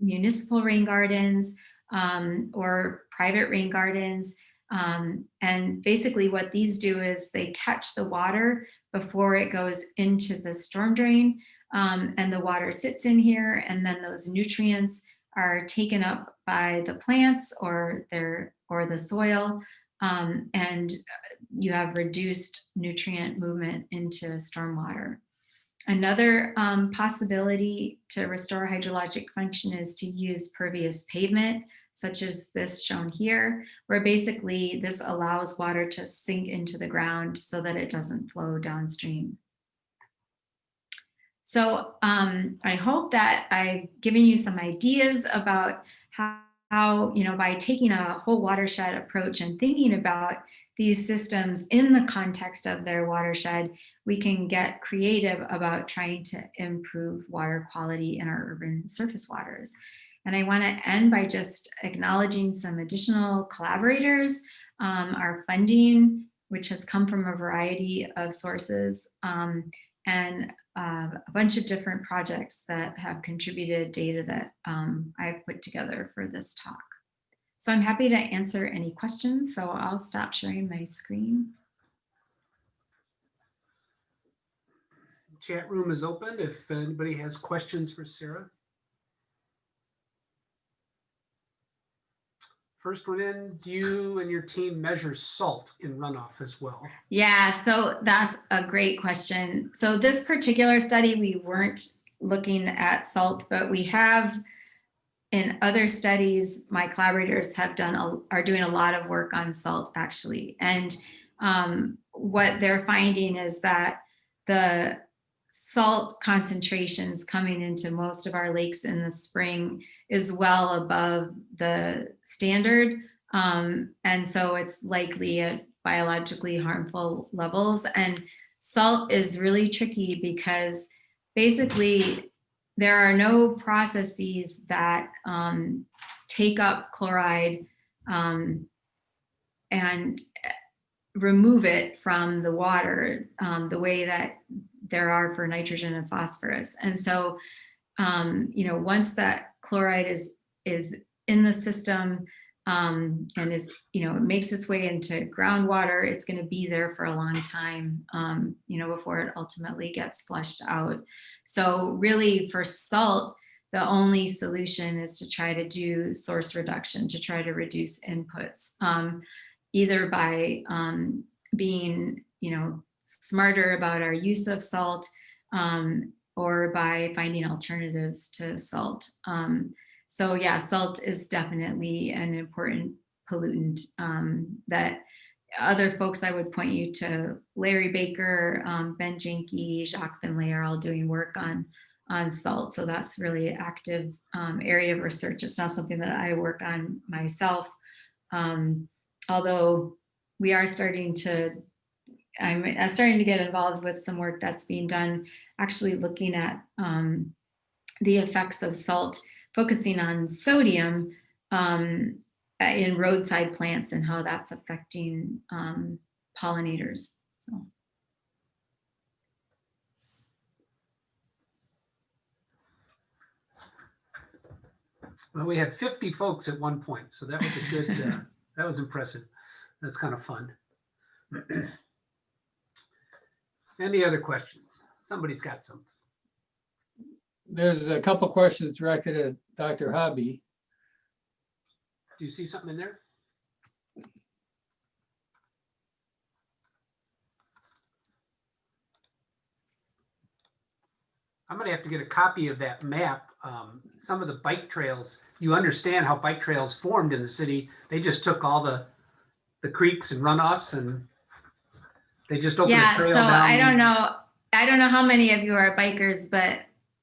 municipal rain gardens or private rain gardens. And basically what these do is they catch the water before it goes into the storm drain, and the water sits in here, and then those nutrients are taken up by the plants or the soil, and you have reduced nutrient movement into stormwater. Another possibility to restore hydrologic function is to use pervious pavement, such as this shown here, where basically this allows water to sink into the ground so that it doesn't flow downstream. So I hope that I've given you some ideas about how, you know, by taking a whole watershed approach and thinking about these systems in the context of their watershed, we can get creative about trying to improve water quality in our urban surface waters. And I want to end by just acknowledging some additional collaborators, our funding, which has come from a variety of sources, and a bunch of different projects that have contributed data that I've put together for this talk. So I'm happy to answer any questions. So I'll stop sharing my screen. Chat room is open if anybody has questions for Sarah. First one in, do you and your team measure salt in runoff as well? Yeah, so that's a great question. So this particular study, we weren't looking at salt, but we have in other studies, my collaborators have are doing a lot of work on salt actually. And what they're finding is that the salt concentrations coming into most of our lakes in the spring is well above the standard. And so it's likely at biologically harmful levels. And salt is really tricky because basically there are no processes that take up chloride and remove it from the water the way that there are for nitrogen and phosphorus. And so, you know, once that chloride is in the system and is, you know, it makes its way into groundwater, it's going to be there for a long time, you know, before it ultimately gets flushed out. So really for salt, the only solution is to try to do source reduction, to try to reduce inputs, either by being, you know, smarter about our use of salt, or by finding alternatives to salt. So yeah, salt is definitely an important pollutant that other folks, I would point you to Larry Baker, Ben Jenke, Jacques Finlay are all doing work on salt. So that's really an active area of research. It's not something that I work on myself, although we are starting to, I'm starting to get involved with some work that's being done, actually looking at the effects of salt, focusing on sodium in roadside plants and how that's affecting pollinators. So. Well, we had 50 folks at one point, so that was a good, that was impressive. That's kind of fun. Any other questions? Somebody's got some. There's a couple questions directed at Dr. Hobbie. Do you see something in there? I'm going to have to get a copy of that map. Some of the bike trails, you understand how bike trails formed in the city. They just took all the creeks and runoffs and they just opened the trail down. I don't know how many of you are bikers, but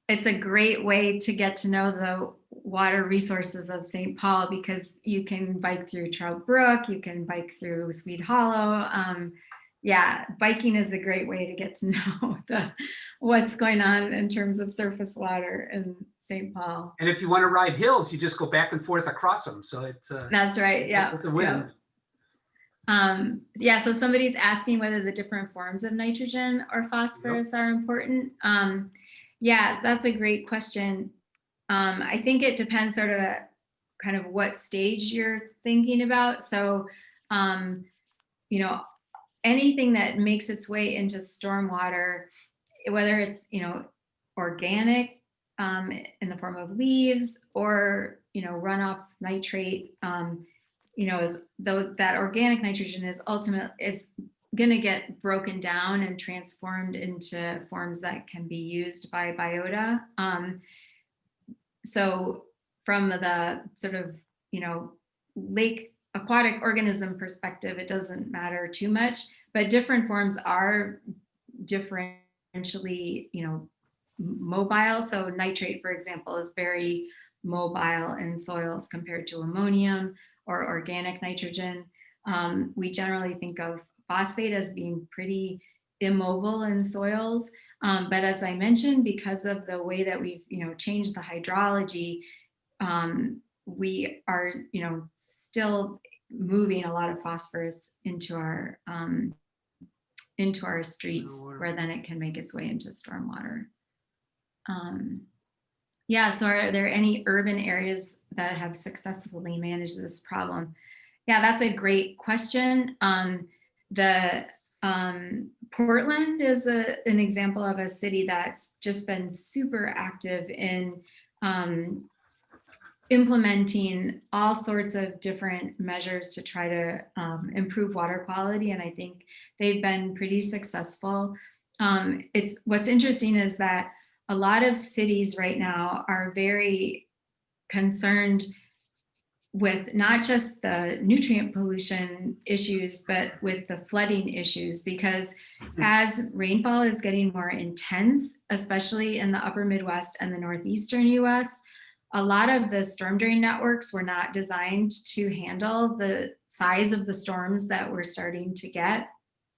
it's a great way to get to know the water resources of St. Paul, because you can bike through Trout Brook, you can bike through Sweet Hollow. Yeah, biking is a great way to get to know what's going on in terms of surface water in St. Paul. And if you want to ride hills, you just go back and forth across them. So it's that's right. Yeah, it's a win. Yeah, so somebody's asking whether the different forms of nitrogen or phosphorus are important. Yes, that's a great question. I think it depends sort of kind of what stage you're thinking about. So, you know, anything that makes its way into stormwater, whether it's, you know, organic in the form of leaves or, you know, runoff nitrate, you know, is though that organic nitrogen is going to get broken down and transformed into forms that can be used by biota. So from the sort of, lake aquatic organism perspective, it doesn't matter too much, but different forms are differentially, mobile. So nitrate, for example, is very mobile in soils compared to ammonium or organic nitrogen. We generally think of phosphate as being pretty immobile in soils. But as I mentioned, because of the way that we've, changed the hydrology, we are, still moving a lot of phosphorus into our streets, where then it can make its way into stormwater. Yeah, so are there any urban areas that have successfully managed this problem? Yeah, that's a great question. Portland is an example of a city that's just been super active in implementing all sorts of different measures to try to improve water quality, and I think they've been pretty successful. What's interesting is that a lot of cities right now are very concerned with not just the nutrient pollution issues, but with the flooding issues, because as rainfall is getting more intense, especially in the upper Midwest and the northeastern US, a lot of the storm drain networks were not designed to handle the size of the storms that we're starting to get.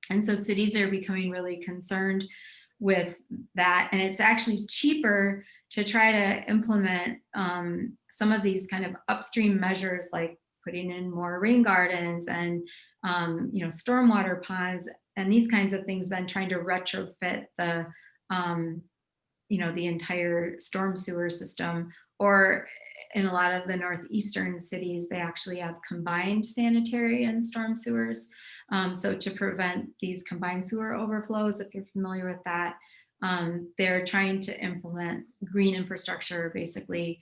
And so cities are becoming really concerned with that. And it's actually cheaper to try to implement some of these kind of upstream measures, like putting in more rain gardens and stormwater ponds and these kinds of things, than trying to retrofit the the entire storm sewer system. Or in a lot of the northeastern cities, they actually have combined sanitary and storm sewers. So to prevent these combined sewer overflows, if you're familiar with that, they're trying to implement green infrastructure basically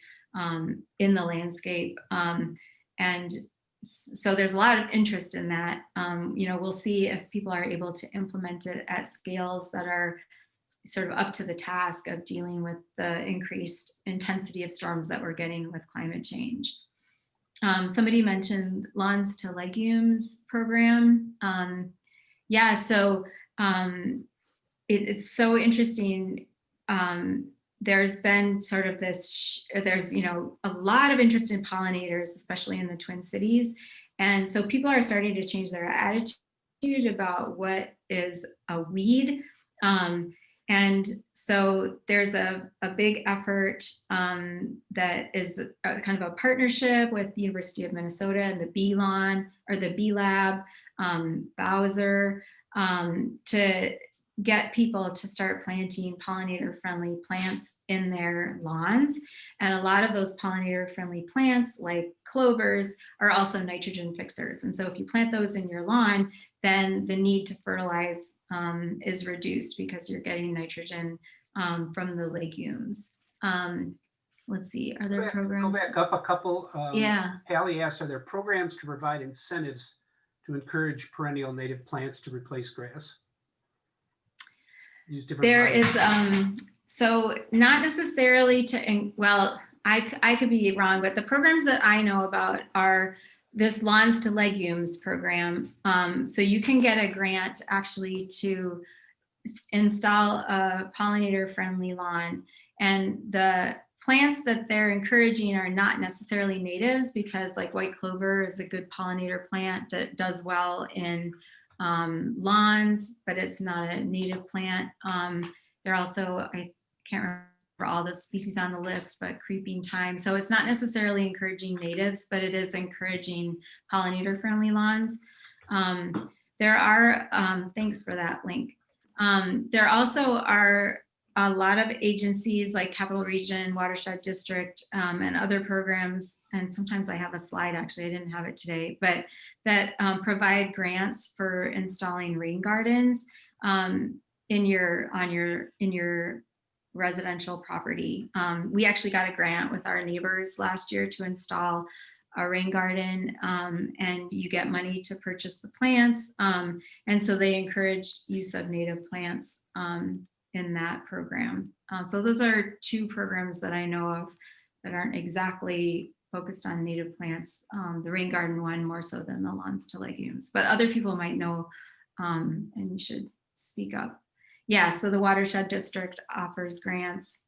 in the landscape. And so there's a lot of interest in that. We'll see if people are able to implement it at scales that are sort of up to the task of dealing with the increased intensity of storms that we're getting with climate change. Somebody mentioned Lawns to Legumes program. Yeah, so it's so interesting. There's been sort of this, there's, a lot of interest in pollinators, especially in the Twin Cities. And so people are starting to change their attitude about what is a weed. And so there's a big effort that is kind of a partnership with the University of Minnesota and the Bee Lawn, or the Bee Lab, Bowser, to get people to start planting pollinator-friendly plants in their lawns. And a lot of those pollinator-friendly plants, like clovers, are also nitrogen fixers. And so if you plant those in your lawn, then the need to fertilize is reduced because you're getting nitrogen from the legumes. Let's see, are there programs? Go back up a couple. Yeah. Hallie asked, are there programs to provide incentives to encourage perennial native plants to replace grass? There is, so not necessarily well, I could be wrong, but the programs that I know about are this Lawns to Legumes program. So you can get a grant actually to install a pollinator-friendly lawn. And the plants that they're encouraging are not necessarily natives, because like white clover is a good pollinator plant that does well in lawns, but it's not a native plant. They're also, I can't remember all the species on the list, but creeping thyme. So it's not necessarily encouraging natives, but it is encouraging pollinator-friendly lawns. There are, thanks for that link. There also are a lot of agencies like Capital Region, Watershed District, and other programs. And sometimes I have a slide, actually, I didn't have it today, but that provide grants for installing rain gardens in your residential property. We actually got a grant with our neighbors last year to install a rain garden, and you get money to purchase the plants. And so they encourage use of native plants in that program. So those are two programs that I know of that aren't exactly focused on native plants. The rain garden one more so than the lawns to legumes, but other people might know, and you should speak up. Yeah, so the watershed district offers grants.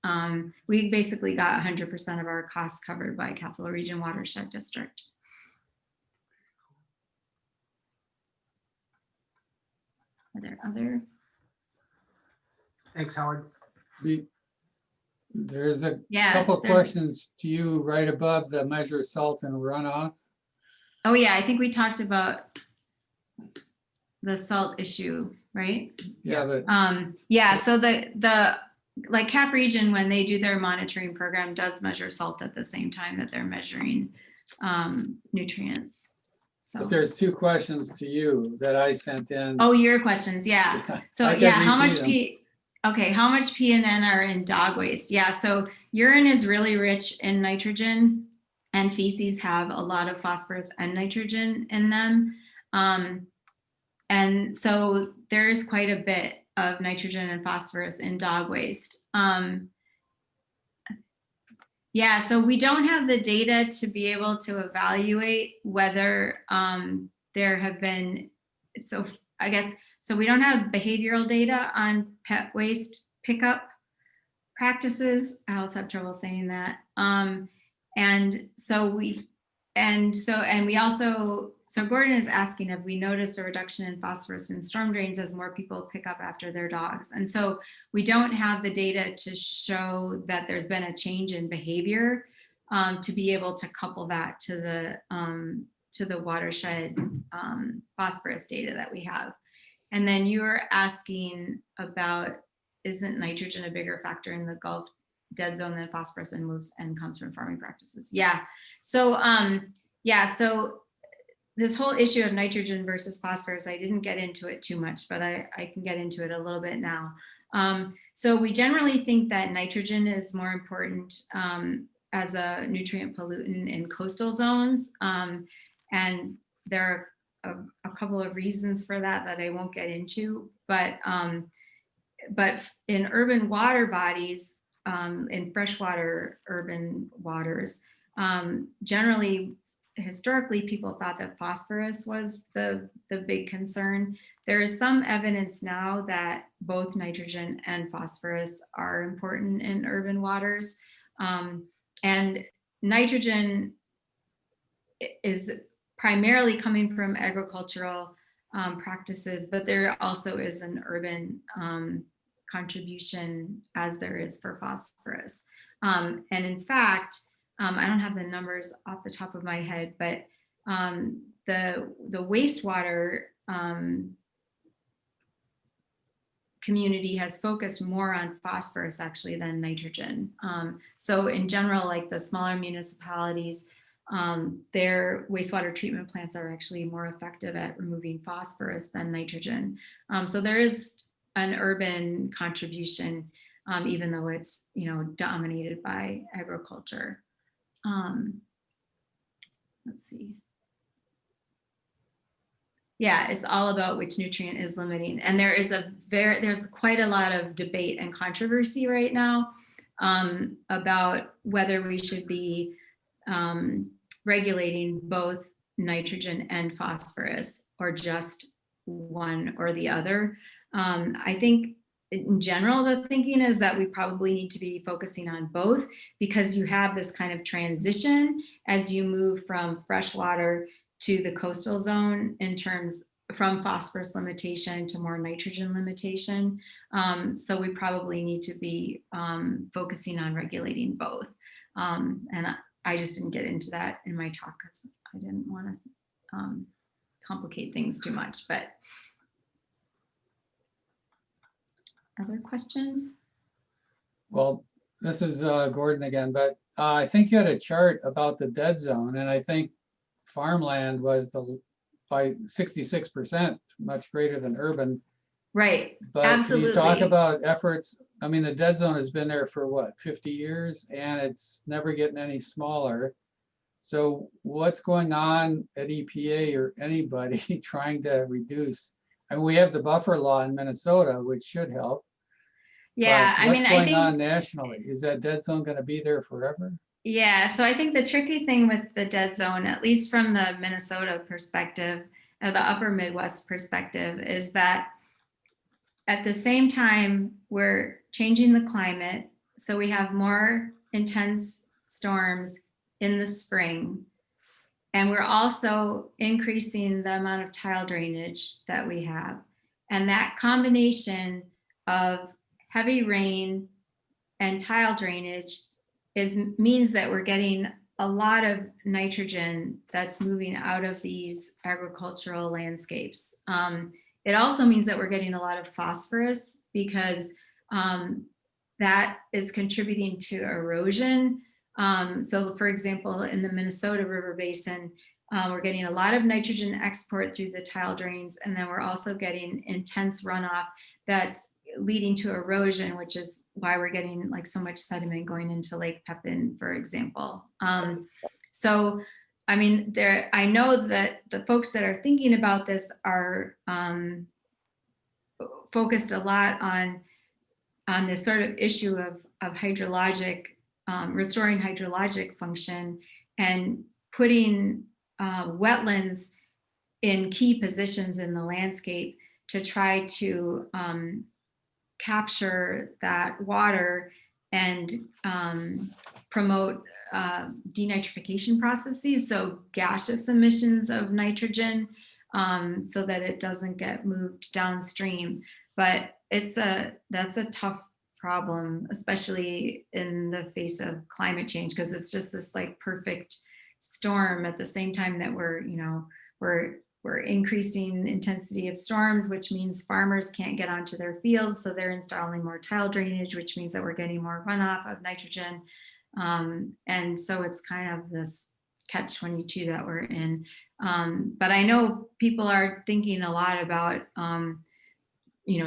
We basically got 100% of our costs covered by Capital Region Watershed District. Are there other? Thanks, Howard. There's a Yeah, couple there's- questions to you right above the measure salt and runoff. Oh yeah, I think we talked about the salt issue, right? Yeah, but Yeah, so the like Cap Region, when they do their monitoring program, does measure salt at the same time that they're measuring nutrients. So, but there's two questions to you that I sent in. oh, your questions, yeah. So I could yeah, how repeat much them. okay, how much P and N are in dog waste? Yeah, so urine is really rich in nitrogen, and feces have a lot of phosphorus and nitrogen in them. And so there's quite a bit of nitrogen and phosphorus in dog waste. Yeah, so we don't have the data to be able to evaluate whether there have been, so I guess, so we don't have behavioral data on pet waste pickup practices. I always have trouble saying that. And we also, so Gordon is asking, have we noticed a reduction in phosphorus in storm drains as more people pick up after their dogs? And so we don't have the data to show that there's been a change in behavior to be able to couple that to the watershed phosphorus data that we have. And then you were asking about, isn't nitrogen a bigger factor in the Gulf dead zone than phosphorus and comes from farming practices? Yeah. So so this whole issue of nitrogen versus phosphorus, I didn't get into it too much, but I can get into it a little bit now. So we generally think that nitrogen is more important as a nutrient pollutant in coastal zones. And there are a couple of reasons for that I won't get into, but in urban water bodies, in freshwater urban waters, generally, historically, people thought that phosphorus was the big concern. There is some evidence now that both nitrogen and phosphorus are important in urban waters. And nitrogen is primarily coming from agricultural practices, but there also is an urban contribution as there is for phosphorus. And in fact, I don't have the numbers off the top of my head, but the wastewater community has focused more on phosphorus actually than nitrogen. So in general, like the smaller municipalities, their wastewater treatment plants are actually more effective at removing phosphorus than nitrogen. So there is an urban contribution, even though it's dominated by agriculture. Let's see. Yeah, it's all about which nutrient is limiting. And there's quite a lot of debate and controversy right now about whether we should be regulating both nitrogen and phosphorus or just one or the other. I think in general, the thinking is that we probably need to be focusing on both, because you have this kind of transition as you move from freshwater to the coastal zone in terms from phosphorus limitation to more nitrogen limitation. So we probably need to be focusing on regulating both. And I just didn't get into that in my talk because I didn't want to complicate things too much, but other questions? Well, this is Gordon again, but I think you had a chart about the dead zone, and I think farmland was by 66%, much greater than urban. Right, But absolutely. Can you talk about efforts? I mean, the dead zone has been there for what, 50 years, and it's never getting any smaller. So what's going on at EPA or anybody trying to reduce? I mean, we have the buffer law in Minnesota, which should help. Yeah, But I what's mean, I going think, on nationally? Is that dead zone going to be there forever? yeah, so I think the tricky thing with the dead zone, at least from the Minnesota perspective, or the upper Midwest perspective, is that at the same time, we're changing the climate. So we have more intense storms in the spring. And we're also increasing the amount of tile drainage that we have. And that combination of heavy rain and tile drainage means that we're getting a lot of nitrogen that's moving out of these agricultural landscapes. It also means that we're getting a lot of phosphorus because that is contributing to erosion. So for example, in the Minnesota River Basin, we're getting a lot of nitrogen export through the tile drains, and then we're also getting intense runoff that's leading to erosion, which is why we're getting like so much sediment going into Lake Pepin, for example. So, I mean, I know that the folks that are thinking about this are focused a lot on this sort of issue of hydrologic, restoring hydrologic function and putting wetlands in key positions in the landscape to try to capture that water and promote denitrification processes, so gaseous emissions of nitrogen, so that it doesn't get moved downstream. But that's a tough problem, especially in the face of climate change, because it's just this like perfect storm at the same time that we're increasing intensity of storms, which means farmers can't get onto their fields, so they're installing more tile drainage, which means that we're getting more runoff of nitrogen. And so it's kind of this catch-22 that we're in. But I know people are thinking a lot about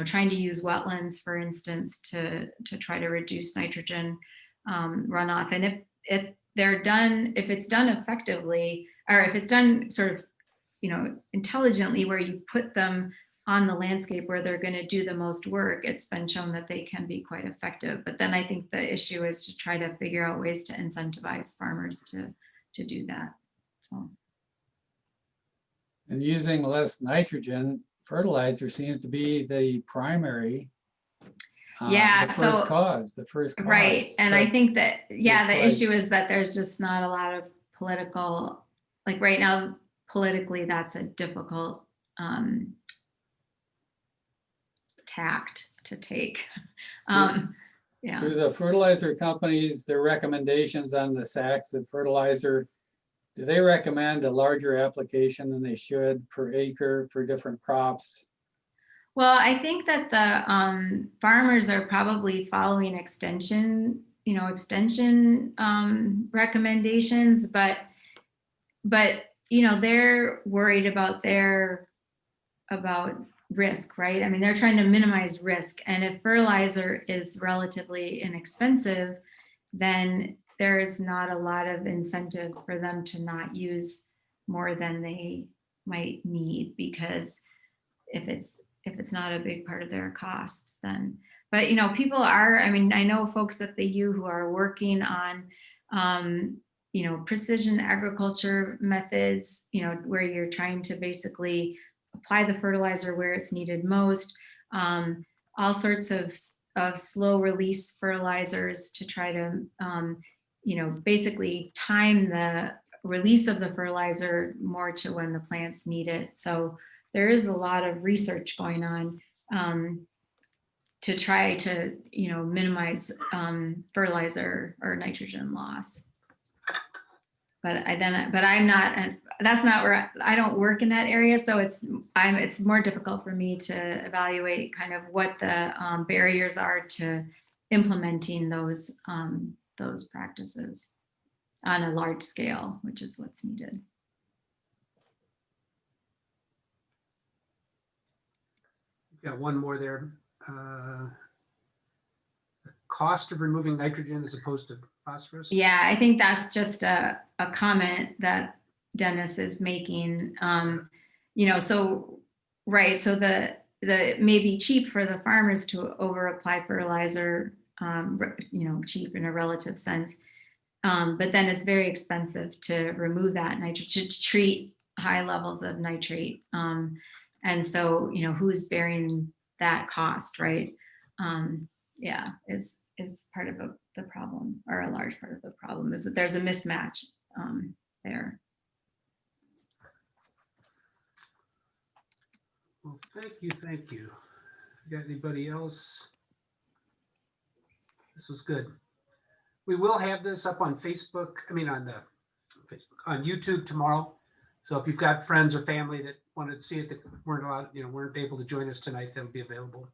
trying to use wetlands, for instance, to try to reduce nitrogen runoff. And if it's done effectively, or if it's done sort of intelligently, where you put them on the landscape where they're going to do the most work, it's been shown that they can be quite effective. But then I think the issue is to try to figure out ways to incentivize farmers to do that. So. And using less nitrogen, fertilizer seems to be the primary, Yeah, the first cause. Right. And I think that, yeah, the like, issue is that there's just not a lot of political, like right now, politically, that's a difficult tact to take. Yeah. Do the fertilizer companies, their recommendations on the sacks of fertilizer, do they recommend a larger application than they should per acre for different crops? Well, I think that the farmers are probably following extension recommendations, but they're worried about risk, right? I mean, they're trying to minimize risk, and if fertilizer is relatively inexpensive, then there's not a lot of incentive for them to not use more than they might need, because if it's not a big part of their cost, then. But people are, I mean, I know folks at the U who are working on precision agriculture methods, where you're trying to basically apply the fertilizer where it's needed most, all sorts of slow release fertilizers to try to basically time the release of the fertilizer more to when the plants need it. So there is a lot of research going on to try to minimize fertilizer or nitrogen loss. But I'm not, and that's not where I don't work in that area, so it's more difficult for me to evaluate kind of what the barriers are to implementing those practices on a large scale, which is what's needed. Got one more there. The cost of removing nitrogen as opposed to phosphorus? Yeah, I think that's just a comment that Dennis is making. So, right, so the it may be cheap for the farmers to over apply fertilizer, cheap in a relative sense. But then it's very expensive to remove that nitrogen, to treat high levels of nitrate. And so, who's bearing that cost, right? Is part of the problem, or a large part of the problem, is that there's a mismatch there. Well, thank you. Got anybody else? This was good. We will have this up on Facebook. On YouTube tomorrow. So if you've got friends or family that wanted to see it that weren't able to join us tonight, that'll be available.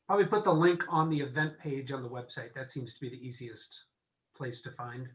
Probably put the link on the event page on the website. That seems to be the easiest place to find.